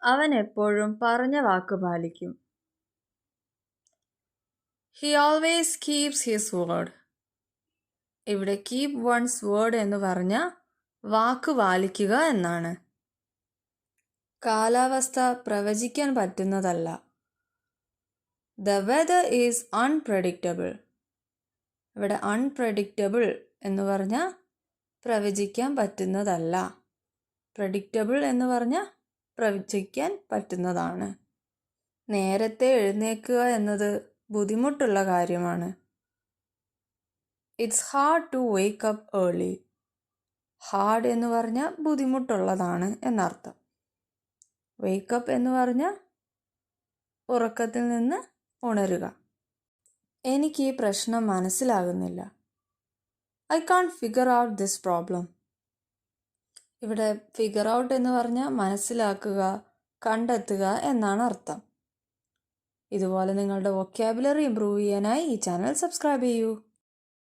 അവൻ എപ്പോഴും പറഞ്ഞ വാക്ക് പാലിക്കും. He always keeps his word. ഇവിടെ കീപ് വൺസ് വേർഡ് എന്ന് പറഞ്ഞ വാക്ക് പാലിക്കുക എന്നാണ്. കാലാവസ്ഥ പ്രവചിക്കാൻ പറ്റുന്നതല്ല. The weather is unpredictable. ഇവിടെ അൺപ്രഡിക്റ്റബിൾ എന്ന് പറഞ്ഞാൽ പ്രവചിക്കാൻ പറ്റുന്നതല്ല. പ്രഡിക്റ്റബിൾ എന്ന് പറഞ്ഞാൽ പ്രവചിക്കാൻ പറ്റുന്നതാണ്. നേരത്തെ എഴുന്നേൽക്കുക എന്നത് ബുദ്ധിമുട്ടുള്ള കാര്യമാണ്. It's hard to wake up early. Hard എന്ന് പറഞ്ഞാൽ ബുദ്ധിമുട്ടുള്ളതാണ് എന്നർത്ഥം. വേക്കപ്പ് എന്ന് പറഞ്ഞാൽ ഉറക്കത്തിൽ നിന്ന് ഉണരുക. എനിക്ക് ഈ പ്രശ്നം മനസ്സിലാകുന്നില്ല. I can't figure out this problem. ഇവിടെ ഫിഗർ ഔട്ട് എന്ന് പറഞ്ഞാൽ മനസ്സിലാക്കുക, കണ്ടെത്തുക എന്നാണ് അർത്ഥം. ഇതുപോലെ നിങ്ങളുടെ വൊക്കാബുലറി ഇംപ്രൂവ് ചെയ്യാനായി ഈ ചാനൽ സബ്സ്ക്രൈബ് ചെയ്യൂ.